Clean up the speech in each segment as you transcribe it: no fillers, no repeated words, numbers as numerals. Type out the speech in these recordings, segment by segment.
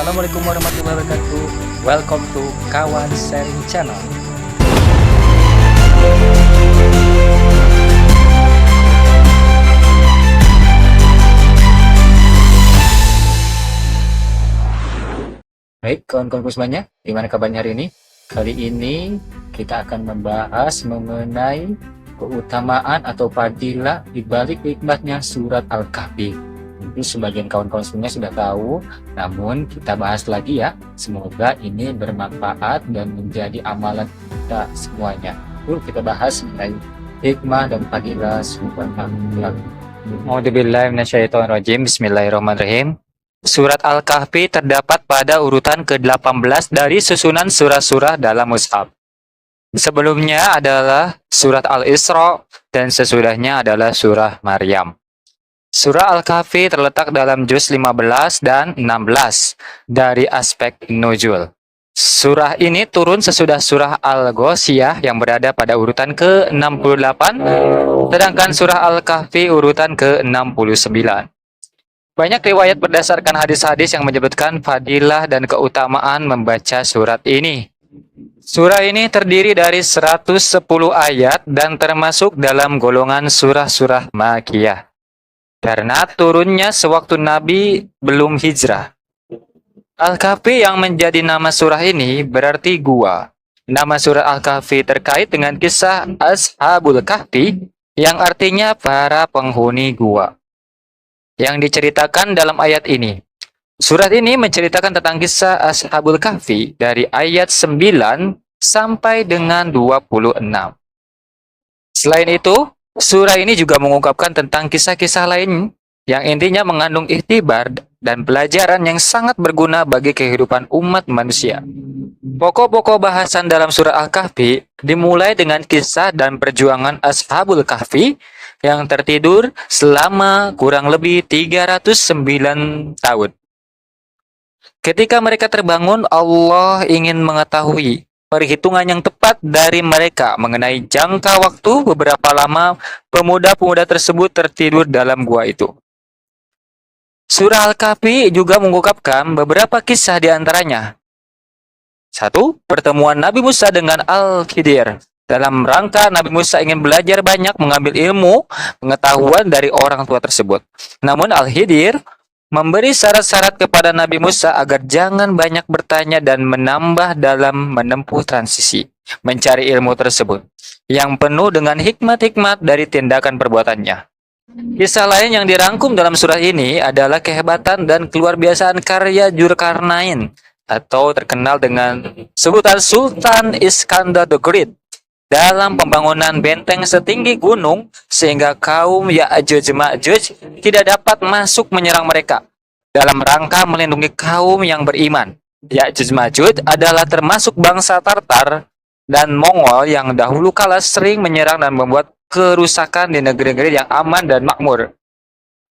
Assalamualaikum warahmatullahi wabarakatuh. Welcome to Kawan Sharing Channel. Baik, kawan-kawan semuanya, gimana kabarnya hari ini? Kali ini kita akan membahas mengenai keutamaan atau fadilah di balik hikmahnya surat Al-Kahfi. Tentu sebagian kawan-kawan semuanya sudah tahu, namun kita bahas lagi ya. Semoga ini bermanfaat dan menjadi amalan kita semuanya. Yuk kita bahas mengenai hikmah dan fadilah surat Al-Kahfi. A'udzubillahi Bismillahirrahmanirrahim. Surat Al-Kahfi terdapat pada urutan ke-18 dari susunan surah-surah dalam mushaf. Sebelumnya adalah surat Al-Isra dan sesudahnya adalah surah Maryam. Surah Al-Kahfi terletak dalam juz 15 dan 16 dari aspek nuzul. Surah ini turun sesudah surah Al-Ghasyiyah yang berada pada urutan ke-68, sedangkan surah Al-Kahfi urutan ke-69. Banyak riwayat berdasarkan hadis-hadis yang menyebutkan fadilah dan keutamaan membaca surat ini. Surah ini terdiri dari 110 ayat dan termasuk dalam golongan surah-surah Makkiyah. Karena turunnya sewaktu Nabi belum hijrah. Al-Kahfi yang menjadi nama surah ini berarti gua. Nama surah Al-Kahfi terkait dengan kisah Ashabul Kahfi yang artinya para penghuni gua. Yang diceritakan dalam ayat ini. Surat ini menceritakan tentang kisah Ashabul Kahfi dari ayat 9 sampai dengan 26. Selain itu, surah ini juga mengungkapkan tentang kisah-kisah lain yang intinya mengandung iktibar dan pelajaran yang sangat berguna bagi kehidupan umat manusia. Pokok-pokok bahasan dalam surah Al-Kahfi dimulai dengan kisah dan perjuangan Ashabul Kahfi yang tertidur selama kurang lebih 309 tahun. Ketika mereka terbangun, Allah ingin mengetahui perhitungan yang tepat dari mereka mengenai jangka waktu beberapa lama pemuda-pemuda tersebut tertidur dalam gua itu. Surah Al-Kahfi juga mengungkapkan beberapa kisah di antaranya. 1. Pertemuan Nabi Musa dengan Al-Khidir. Dalam rangka Nabi Musa ingin belajar banyak mengambil ilmu pengetahuan dari orang tua tersebut. Namun Al-Khidir memberi syarat-syarat kepada Nabi Musa agar jangan banyak bertanya dan menambah dalam menempuh transisi, mencari ilmu tersebut, yang penuh dengan hikmat-hikmat dari tindakan perbuatannya. Kisah lain yang dirangkum dalam surah ini adalah kehebatan dan keluar biasaan karya Dzulkarnain, atau terkenal dengan sebutan Sultan Iskandar the Great, dalam pembangunan benteng setinggi gunung sehingga kaum Ya'juj Ma'juj tidak dapat masuk menyerang mereka dalam rangka melindungi kaum yang beriman. Ya'juj Ma'juj adalah termasuk bangsa Tartar dan Mongol yang dahulu kala sering menyerang dan membuat kerusakan di negeri-negeri yang aman dan makmur.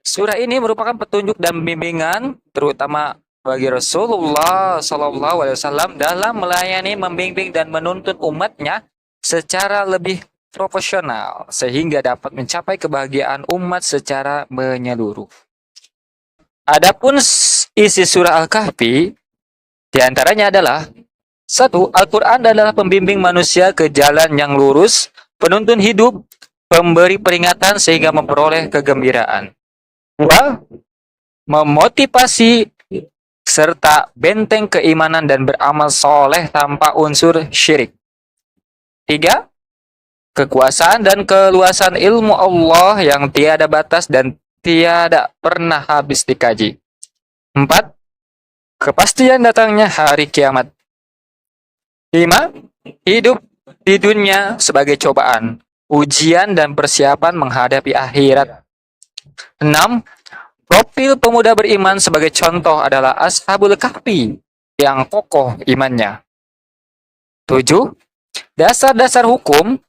Surah ini merupakan petunjuk dan bimbingan terutama bagi Rasulullah SAW dalam melayani, membimbing dan menuntun umatnya secara lebih proporsional sehingga dapat mencapai kebahagiaan umat secara menyeluruh. Adapun isi surah Al-Kahfi diantaranya adalah 1. Al-Quran adalah pembimbing manusia ke jalan yang lurus, penuntun hidup, pemberi peringatan sehingga memperoleh kegembiraan. 2. Memotivasi serta benteng keimanan dan beramal soleh tanpa unsur syirik. 3. Kekuasaan dan keluasan ilmu Allah yang tiada batas dan tiada pernah habis dikaji. 4. Kepastian datangnya hari kiamat. 5. Hidup di dunia sebagai cobaan, ujian dan persiapan menghadapi akhirat. 6. Profil pemuda beriman sebagai contoh adalah Ashabul Kahfi yang kokoh imannya. 7. Dasar-dasar hukum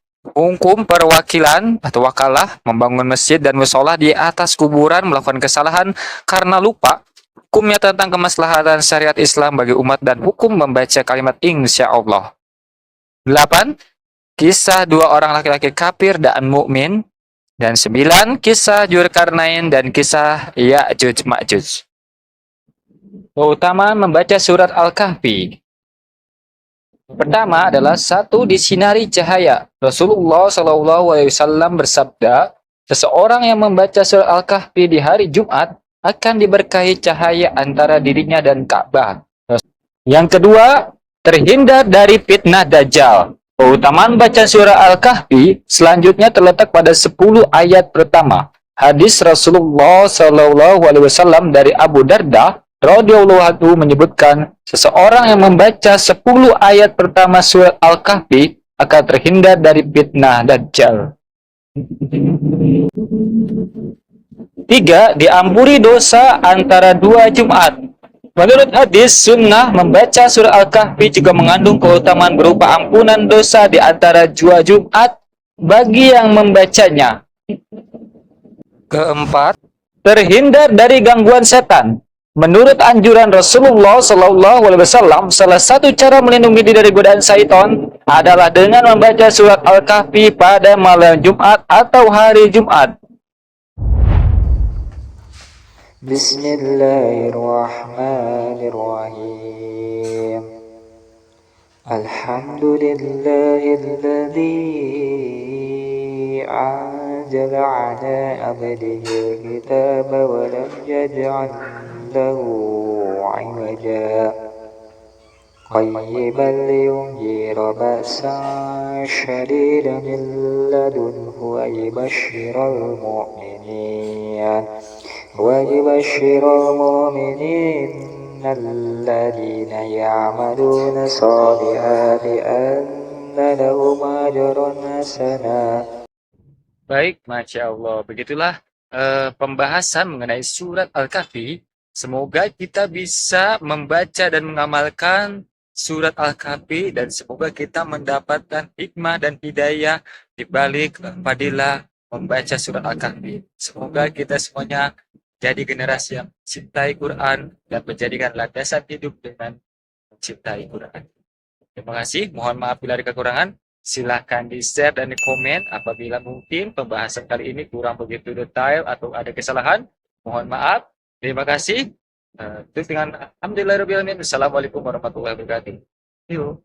perwakilan atau wakalah, membangun masjid dan musola di atas kuburan, melakukan kesalahan karena lupa, hukumnya tentang kemaslahatan syariat Islam bagi umat dan hukum membaca kalimat insya Allah. 8. Kisah dua orang laki-laki kafir dan mukmin. Dan 9. Kisah Dzulkarnain dan kisah Ya'juj Ma'juj. Keutamaan membaca surat Al-Kahfi. Pertama adalah satu disinari cahaya. Rasulullah SAW bersabda, seseorang yang membaca surat Al-Kahfi di hari Jumat akan diberkahi cahaya antara dirinya dan Ka'bah. Yang kedua, terhindar dari fitnah Dajjal. Keutamaan baca surah Al-Kahfi selanjutnya terletak pada 10 ayat pertama. Hadis Rasulullah SAW dari Abu Darda radhiyallahu anhu menyebutkan, seseorang yang membaca 10 ayat pertama surat Al-Kahfi akan terhindar dari fitnah Dajjal. 3. Diampuni dosa antara dua Jumat. Menurut hadis sunnah, membaca surah Al-Kahfi juga mengandung keutamaan berupa ampunan dosa di antara dua Jumat bagi yang membacanya. Keempat, terhindar dari gangguan setan. Menurut anjuran Rasulullah SAW, salah satu cara melindungi diri dari godaan syaitan adalah dengan membaca surat Al-Kahfi pada malam Jumat atau hari Jumat. Bismillahirrahmanirrahim. Alhamdulillahilladzi anzala ala abdihi kitaba wa lam yaj'al lahu 'iwaja qayyiban liyunzira ba'san shadidan min ladunhu wa yubashshiral mu'minin ويبشر المؤمنين الذين يعملون الصالحات أن لهم أجرا حسنا. Baik, Masya Allah. Begitulah pembahasan mengenai surat Al-Kahfi. Semoga kita bisa membaca dan mengamalkan surat Al-Kahfi dan semoga kita mendapatkan hikmah dan hidayah di balik fadilah membaca surat Al-Kahfi. Semoga kita semuanya jadi generasi yang mencintai Quran dan menjadikan landasan hidup dengan mencintai Quran. Terima kasih. Mohon maaf bila ada kekurangan. Silahkan di-share dan di-komen apabila mungkin pembahasan kali ini kurang begitu detail atau ada kesalahan. Mohon maaf. Terima kasih. Dengan Alhamdulillahirrahmanirrahim. Assalamualaikum warahmatullahi wabarakatuh. Yuk.